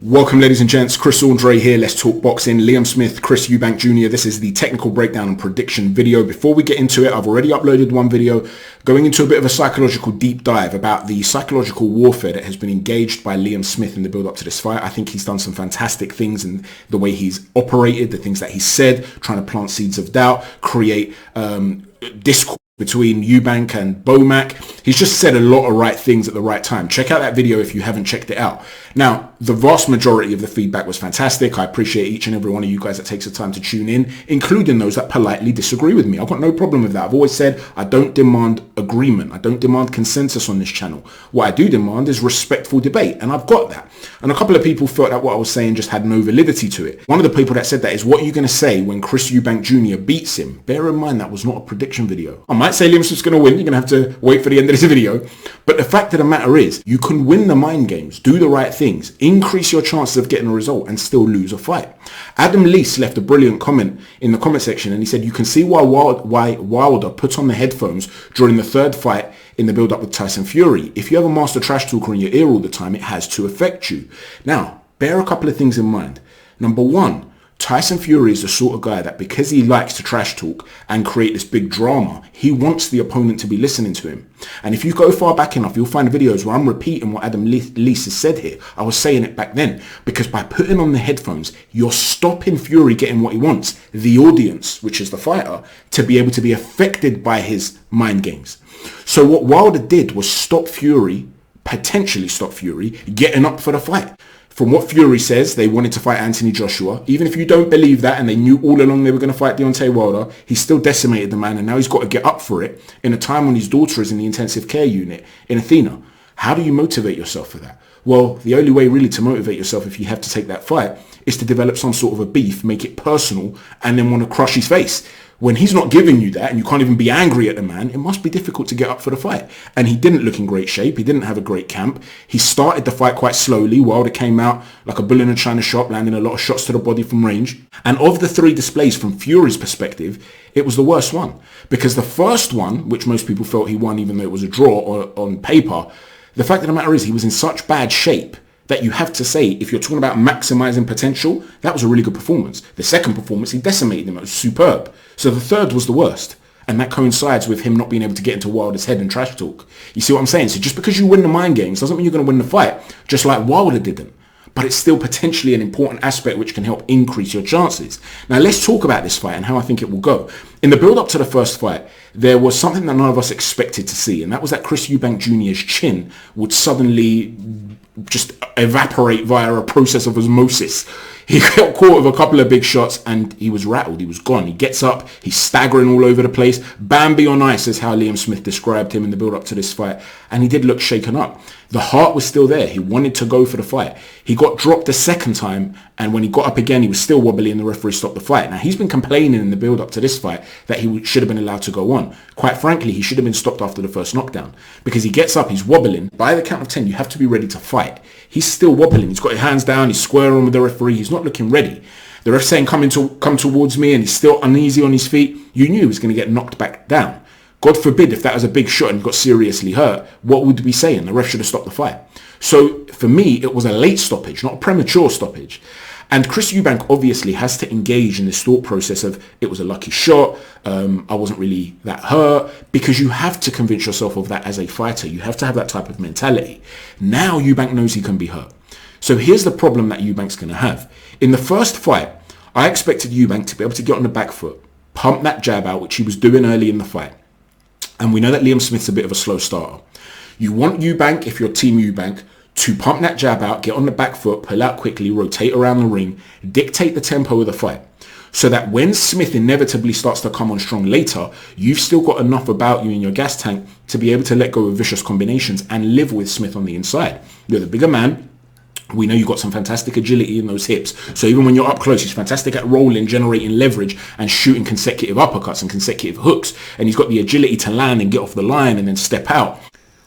Welcome, ladies and gents. Chris Andre here. Let's talk boxing. Liam Smith, Chris Eubank Jr. This is the technical breakdown and prediction video. Before we get into it, I've already uploaded one video going into a bit of a psychological deep dive about the psychological warfare that has been engaged by Liam Smith in the build up to this fight. I think he's done some fantastic things in the way he's operated, the things that he said, trying to plant seeds of doubt, create discord between Eubank and Bomac. He's just said a lot of right things at the right time. Check out that video if you haven't checked it out. Now, the vast majority of the feedback was fantastic. I appreciate each and every one of you guys that takes the time to tune in, including those that politely disagree with me. I've got no problem with that. I've always said I don't demand agreement. I don't demand consensus on this channel. What I do demand is respectful debate, and I've got that. And a couple of people felt that what I was saying just had no validity to it. One of the people that said that is, what are you going to say when Chris Eubank Jr. beats him? Bear in mind that was not a prediction video. I might say Liam Smith's going to win. You're going to have to wait for the end of this video. But the fact of the matter is, you can win the mind games, do the right things, increase your chances of getting a result, and still lose a fight. Adam Leese left a brilliant comment in the comment section, and he said, you can see why Wilder put on the headphones during the third fight in the build-up with Tyson Fury. If you have a master trash talker in your ear all the time, it has to affect you. Now, bear a couple of things in mind. Number one, Tyson Fury is the sort of guy that, because he likes to trash talk and create this big drama, he wants the opponent to be listening to him. And if you go far back enough, you'll find videos where I'm repeating what Adam Leese has said here. I was saying it back then, because by putting on the headphones, you're stopping Fury getting what he wants, the audience, which is the fighter, to be able to be affected by his mind games. So what Wilder did was potentially stop Fury getting up for the fight. From what Fury says, they wanted to fight Anthony Joshua. Even if you don't believe that, and they knew all along they were going to fight Deontay Wilder, he still decimated the man, and now he's got to get up for it in a time when his daughter is in the intensive care unit in Athena. How do you motivate yourself for that? Well, the only way really to motivate yourself if you have to take that fight is to develop some sort of a beef, make it personal, and then want to crush his face. When he's not giving you that and you can't even be angry at the man, it must be difficult to get up for the fight. And he didn't look in great shape. He didn't have a great camp. He started the fight quite slowly. Wilder came out like a bull in a china shop, landing a lot of shots to the body from range. And of the three displays from Fury's perspective, it was the worst one. Because the first one, which most people felt he won even though it was a draw on paper, the fact of the matter is he was in such bad shape that you have to say, if you're talking about maximizing potential, that was a really good performance. The second performance, he decimated him. It was superb. So the third was the worst. And that coincides with him not being able to get into Wilder's head and trash talk. You see what I'm saying? So just because you win the mind games doesn't mean you're going to win the fight, just like Wilder didn't. But it's still potentially an important aspect which can help increase your chances. Now let's talk about this fight and how I think it will go. In the build up to the first fight, there was something that none of us expected to see, and that was that Chris Eubank Jr.'s chin would suddenly just evaporate via a process of osmosis. He got caught with a couple of big shots and he was rattled. He was gone. He gets up. He's staggering all over the place. Bambi on ice is how Liam Smith described him in the build-up to this fight. And he did look shaken up. The heart was still there. He wanted to go for the fight. He got dropped the second time, and when he got up again, he was still wobbly and the referee stopped the fight. Now, he's been complaining in the build-up to this fight that he should have been allowed to go on. Quite frankly, he should have been stopped after the first knockdown, because he gets up, he's wobbling. By the count of 10, you have to be ready to fight. He's still wobbling. He's got his hands down. He's squaring with the referee. He's not looking ready. The ref saying, come towards me, and he's still uneasy on his feet. You knew he was going to get knocked back down. God forbid if that was a big shot and got seriously hurt, what would we be saying? The ref should have stopped the fight. So for me, it was a late stoppage, not a premature stoppage. And Chris Eubank obviously has to engage in this thought process of, it was a lucky shot, I wasn't really that hurt, because you have to convince yourself of that as a fighter. You have to have that type of mentality. Now Eubank knows he can be hurt. So here's the problem that Eubank's going to have. In the first fight, I expected Eubank to be able to get on the back foot, pump that jab out, which he was doing early in the fight. And we know that Liam Smith's a bit of a slow starter. You want Eubank, if you're Team Eubank, to pump that jab out, get on the back foot, pull out quickly, rotate around the ring, dictate the tempo of the fight, so that when Smith inevitably starts to come on strong later, you've still got enough about you in your gas tank to be able to let go of vicious combinations and live with Smith on the inside. You're the bigger man. We know you've got some fantastic agility in those hips. So even when you're up close, he's fantastic at rolling, generating leverage, and shooting consecutive uppercuts and consecutive hooks. And he's got the agility to land and get off the line and then step out.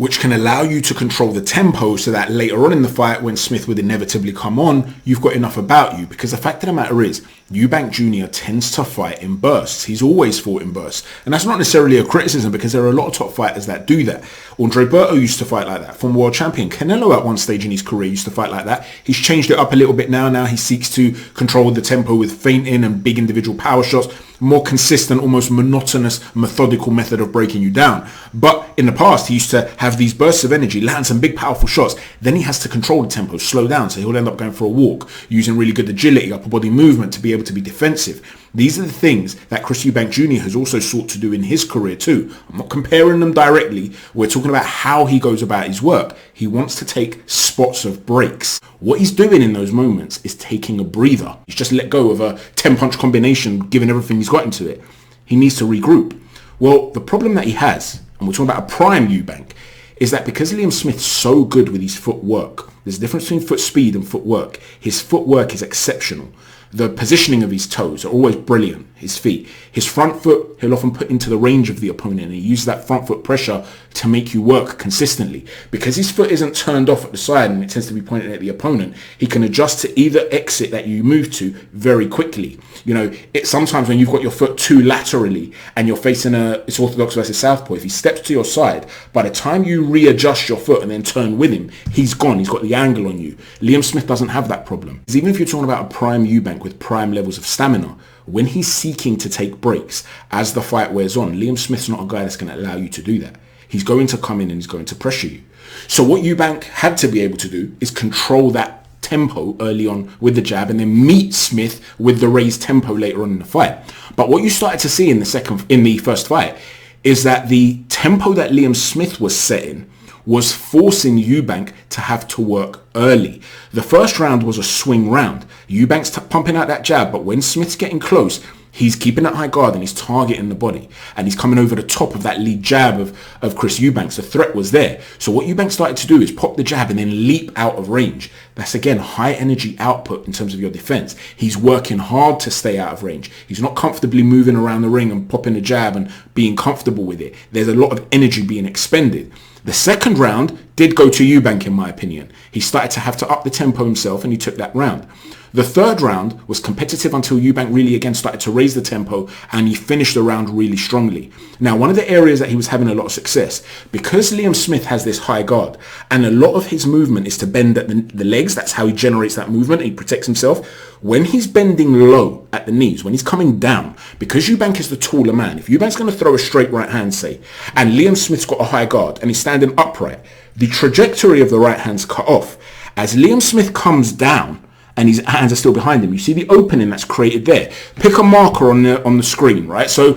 which can allow you to control the tempo so that later on in the fight, when Smith would inevitably come on, you've got enough about you. Because the fact of the matter is, Eubank Jr. tends to fight in bursts. He's always fought in bursts. And that's not necessarily a criticism, because there are a lot of top fighters that do that. Andre Berto used to fight like that, former world champion. Canelo at one stage in his career used to fight like that. He's changed it up a little bit now. Now he seeks to control the tempo with feinting and big individual power shots. More consistent, almost monotonous, methodical method of breaking you down. But in the past, he used to have these bursts of energy, land some big powerful shots. Then he has to control the tempo, slow down. So he'll end up going for a walk, using really good agility, upper body movement to be able to be defensive. These are the things that Chris Eubank Jr. has also sought to do in his career too. I'm not comparing them directly. We're talking about how he goes about his work. He wants to take spots of breaks. What he's doing in those moments is taking a breather. He's just let go of a 10-punch combination, given everything he's got into it. He needs to regroup. Well, the problem that he has, and we're talking about a prime Eubank, is that because Liam Smith's so good with his footwork, there's a difference between foot speed and footwork. His footwork is exceptional. The positioning of his toes are always brilliant, his feet. His front foot, he'll often put into the range of the opponent, and he uses that front foot pressure to make you work consistently. Because his foot isn't turned off at the side and it tends to be pointed at the opponent, he can adjust to either exit that you move to very quickly. You know, sometimes when you've got your foot too laterally and you're facing it's orthodox versus southpaw, if he steps to your side, by the time you readjust your foot and then turn with him, he's gone. He's got the angle on you. Liam Smith doesn't have that problem. Because even if you're talking about a prime Eubank with prime levels of stamina, when he's seeking to take breaks as the fight wears on, Liam Smith's not a guy that's going to allow you to do that. He's going to come in and he's going to pressure you. So what Eubank had to be able to do is control that tempo early on with the jab and then meet Smith with the raised tempo later on in the fight. But what you started to see in the first fight is that the tempo that Liam Smith was setting was forcing Eubank to have to work early. The first round was a swing round. Eubank's pumping out that jab, but when Smith's getting close, he's keeping that high guard and he's targeting the body. And he's coming over the top of that lead jab of Chris Eubank. The threat was there. So what Eubank started to do is pop the jab and then leap out of range. That's, again, high energy output in terms of your defense. He's working hard to stay out of range. He's not comfortably moving around the ring and popping a jab and being comfortable with it. There's a lot of energy being expended. The second round did go to Eubank, in my opinion. He started to have to up the tempo himself and he took that round. The third round was competitive until Eubank really again started to raise the tempo and he finished the round really strongly. Now, one of the areas that he was having a lot of success, because Liam Smith has this high guard and a lot of his movement is to bend at the legs, that's how he generates that movement and he protects himself. When he's bending low at the knees, when he's coming down, because Eubank is the taller man, if Eubank's going to throw a straight right hand, say, and Liam Smith's got a high guard and he's standing upright, the trajectory of the right hand's cut off. As Liam Smith comes down, and his hands are still behind him, you see the opening that's created there. Pick a marker on the screen, right? So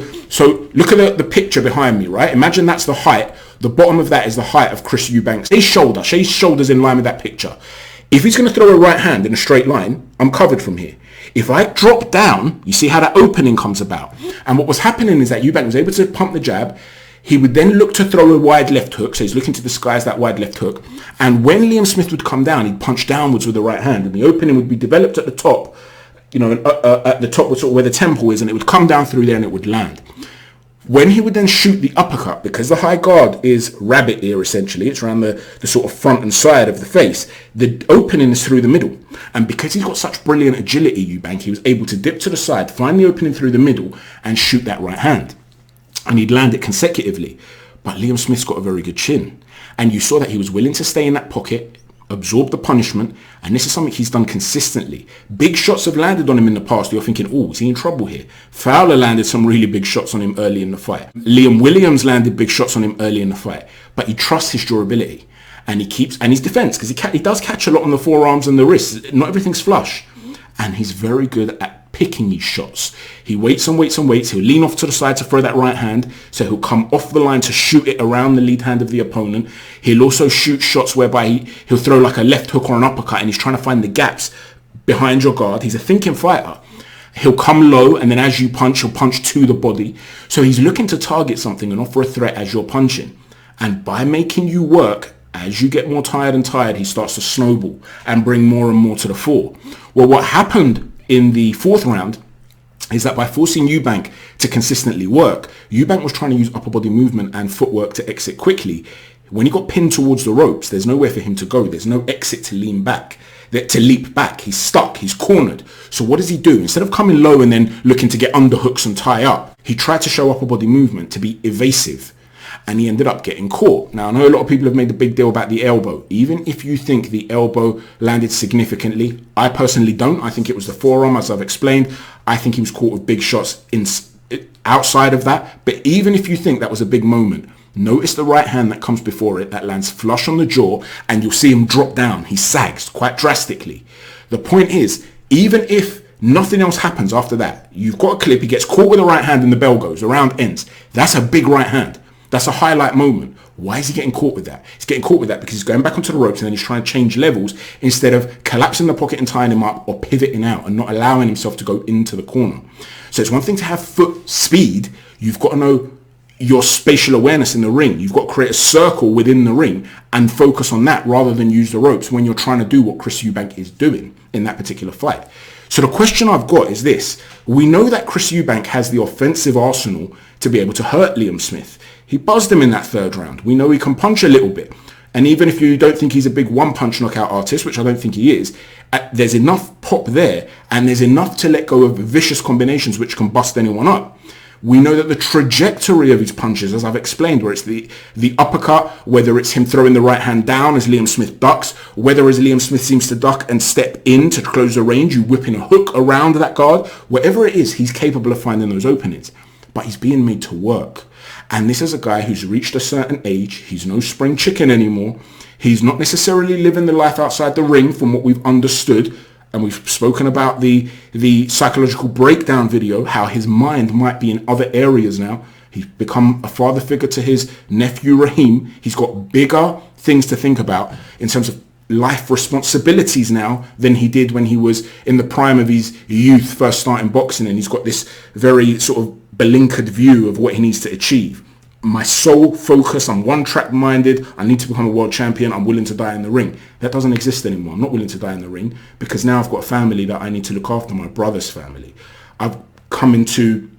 look at the picture behind me, right? Imagine that's the height. The bottom of that is the height of Chris Eubank's his shoulders in line with that picture. If he's going to throw a right hand in a straight line, I'm covered from here. If I drop down, you see how that opening comes about. And what was happening is that Eubank was able to pump the jab. He would then look to throw a wide left hook. So he's looking to disguise that wide left hook. And when Liam Smith would come down, he'd punch downwards with the right hand. And the opening would be developed at the top, at the top was sort of where the temple is. And it would come down through there and it would land. When he would then shoot the uppercut, because the high guard is rabbit ear essentially, it's around the sort of front and side of the face, the opening is through the middle. And because he's got such brilliant agility, Eubank, he was able to dip to the side, find the opening through the middle and shoot that right hand. And he'd land it consecutively. But Liam Smith's got a very good chin. And you saw that he was willing to stay in that pocket, absorb the punishment, and this is something he's done consistently. Big shots have landed on him in the past. You're thinking, oh, is he in trouble here? Fowler landed some really big shots on him early in the fight. Liam Williams landed big shots on him early in the fight. But he trusts his durability. And his defense, because he does catch a lot on the forearms and the wrists. Not everything's flush. And he's very good at picking these shots. He waits and waits and waits. He'll lean off to the side to throw that right hand. So he'll come off the line to shoot it around the lead hand of the opponent. He'll also shoot shots whereby he'll throw like a left hook or an uppercut and he's trying to find the gaps behind your guard. He's a thinking fighter. He'll come low and then as you punch, he'll punch to the body. So he's looking to target something and offer a threat as you're punching. And by making you work, as you get more tired and tired, he starts to snowball and bring more and more to the fore. Well, what happened in the fourth round is that by forcing Eubank to consistently work, Eubank was trying to use upper body movement and footwork to exit quickly. When he got pinned towards the ropes, there's nowhere for him to go. There's no exit to lean back, to leap back. He's stuck. He's cornered. So what does he do? Instead of coming low and then looking to get underhooks and tie up, he tried to show upper body movement to be evasive. And he ended up getting caught. Now, I know a lot of people have made a big deal about the elbow. Even if you think the elbow landed significantly, I personally don't. I think it was the forearm, as I've explained. I think he was caught with big shots outside of that. But even if you think that was a big moment, notice the right hand that comes before it that lands flush on the jaw, and you'll see him drop down. He sags quite drastically. The point is, even if nothing else happens after that, you've got a clip, he gets caught with the right hand and the bell goes, the round ends. That's a big right hand. That's a highlight moment. Why is he getting caught with that? He's getting caught with that because he's going back onto the ropes and then he's trying to change levels instead of collapsing the pocket and tying him up or pivoting out and not allowing himself to go into the corner. So it's one thing to have foot speed. You've got to know your spatial awareness in the ring. You've got to create a circle within the ring and focus on that rather than use the ropes when you're trying to do what Chris Eubank is doing in that particular fight. So the question I've got is this. We know that Chris Eubank has the offensive arsenal to be able to hurt Liam Smith. He buzzed him in that third round. We know he can punch a little bit. And even if you don't think he's a big one-punch knockout artist, which I don't think he is, there's enough pop there and there's enough to let go of vicious combinations which can bust anyone up. We know that the trajectory of his punches, as I've explained, where it's the uppercut, whether it's him throwing the right hand down as Liam Smith ducks, whether as Liam Smith seems to duck and step in to close the range, you whip in a hook around that guard, whatever it is, he's capable of finding those openings. But he's being made to work. And this is a guy who's reached a certain age. He's no spring chicken anymore. He's not necessarily living the life outside the ring from what we've understood. And we've spoken about the psychological breakdown video, how his mind might be in other areas now. He's become a father figure to his nephew Raheem. He's got bigger things to think about in terms of life responsibilities now than he did when he was in the prime of his youth, first starting boxing. And he's got this very sort of belinkered view of what he needs to achieve. My sole focus, I'm one-track minded, I need to become a world champion, I'm willing to die in the ring. That doesn't exist anymore. I'm not willing to die in the ring because now I've got a family that I need to look after, my brother's family. I've come into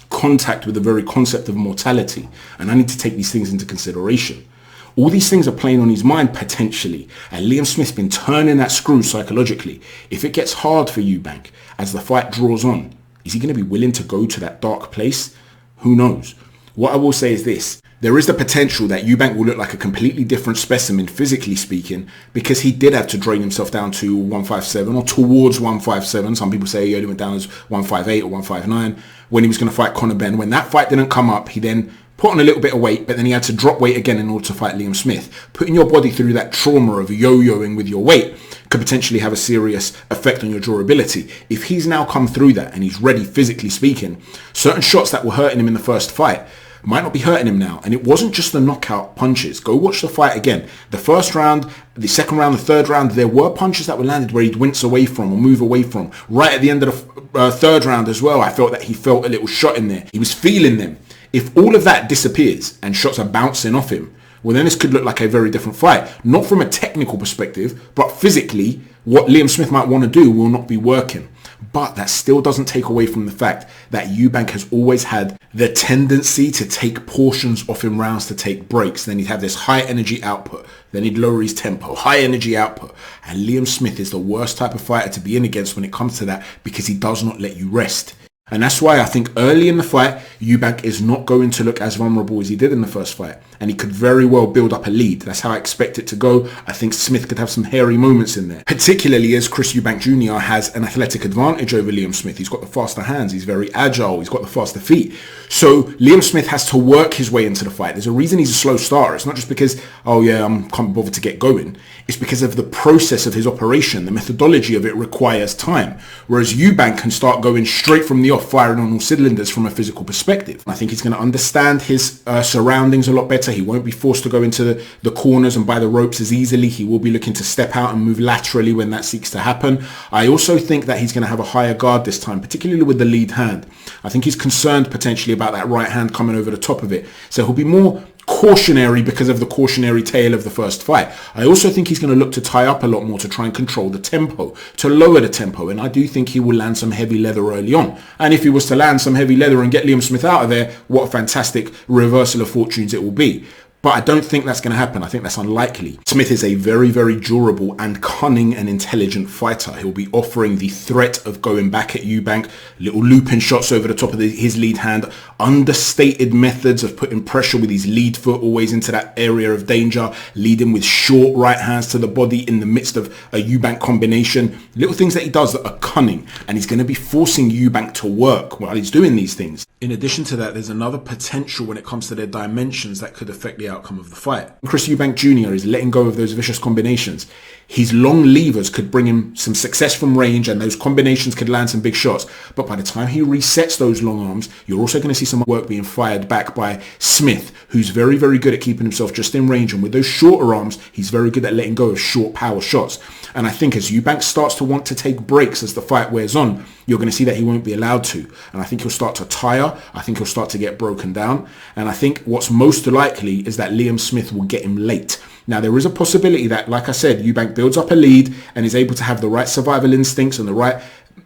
contact with the very concept of mortality and I need to take these things into consideration. All these things are playing on his mind potentially, and Liam Smith's been turning that screw psychologically. If it gets hard for Eubank as the fight draws on, is he going to be willing to go to that dark place? Who knows? What I will say is this. There is the potential that Eubank will look like a completely different specimen, physically speaking, because he did have to drain himself down to 157 or towards 157. Some people say he only went down as 158 or 159 when he was going to fight Conor Benn. When that fight didn't come up, he then put on a little bit of weight, but then he had to drop weight again in order to fight Liam Smith. Putting your body through that trauma of yo-yoing with your weight could potentially have a serious effect on your durability. If he's now come through that and he's ready, physically speaking, certain shots that were hurting him in the first fight might not be hurting him now. And it wasn't just the knockout punches. Go watch the fight again. The first round, the second round, the third round, there were punches that were landed where he'd wince away from or move away from. Right at the end of the third round as well, I felt that he felt a little shot in there. He was feeling them. If all of that disappears and shots are bouncing off him, well, then this could look like a very different fight. Not from a technical perspective, but physically, what Liam Smith might want to do will not be working. But that still doesn't take away from the fact that Eubank has always had the tendency to take portions off in rounds to take breaks. Then he'd have this high energy output. Then he'd lower his tempo, high energy output. And Liam Smith is the worst type of fighter to be in against when it comes to that because he does not let you rest. And that's why I think early in the fight, Eubank is not going to look as vulnerable as he did in the first fight. And he could very well build up a lead. That's how I expect it to go. I think Smith could have some hairy moments in there. Particularly as Chris Eubank Jr. has an athletic advantage over Liam Smith. He's got the faster hands. He's very agile. He's got the faster feet. So Liam Smith has to work his way into the fight. There's a reason he's a slow starter. It's not just because, oh yeah, I can't bother to get going. It's because of the process of his operation. The methodology of it requires time. Whereas Eubank can start going straight from the off, firing on all cylinders from a physical perspective. I think he's going to understand his surroundings a lot better. He won't be forced to go into the corners and by the ropes as easily. He will be looking to step out and move laterally when that seeks to happen. I also think that he's going to have a higher guard this time, particularly with the lead hand. I think he's concerned potentially about that right hand coming over the top of it. So he'll be more cautionary because of the cautionary tale of the first fight. I also think he's going to look to tie up a lot more to try and control the tempo, to lower the tempo, and I do think he will land some heavy leather early on. And if he was to land some heavy leather and get Liam Smith out of there, what a fantastic reversal of fortunes it will be. But I don't think that's going to happen. I think that's unlikely. Smith is a very, very durable and cunning and intelligent fighter. He'll be offering the threat of going back at Eubank, little looping shots over the top of his lead hand, understated methods of putting pressure with his lead foot always into that area of danger, leading with short right hands to the body in the midst of a Eubank combination. Little things that he does that are cunning, and he's going to be forcing Eubank to work while he's doing these things. In addition to that, there's another potential when it comes to their dimensions that could affect the outcome of the fight. Chris Eubank Jr. is letting go of those vicious combinations. His long levers could bring him some success from range, and those combinations could land some big shots. But by the time he resets those long arms, you're also going to see some work being fired back by Smith, who's very, very good at keeping himself just in range. And with those shorter arms, he's very good at letting go of short power shots. And I think as Eubank starts to want to take breaks as the fight wears on, you're going to see that he won't be allowed to. And I think he'll start to tire. I think he'll start to get broken down. And I think what's most likely is that Liam Smith will get him late. Now, there is a possibility that, like I said, Eubank builds up a lead and is able to have the right survival instincts and the right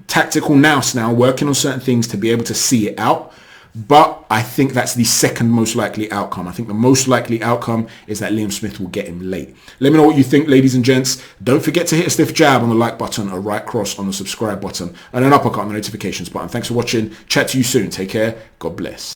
tactical nous now working on certain things to be able to see it out. But I think that's the second most likely outcome. I think the most likely outcome is that Liam Smith will get him late. Let me know what you think, ladies and gents. Don't forget to hit a stiff jab on the like button, a right cross on the subscribe button, and an uppercut on the notifications button. Thanks for watching. Chat to you soon. Take care. God bless.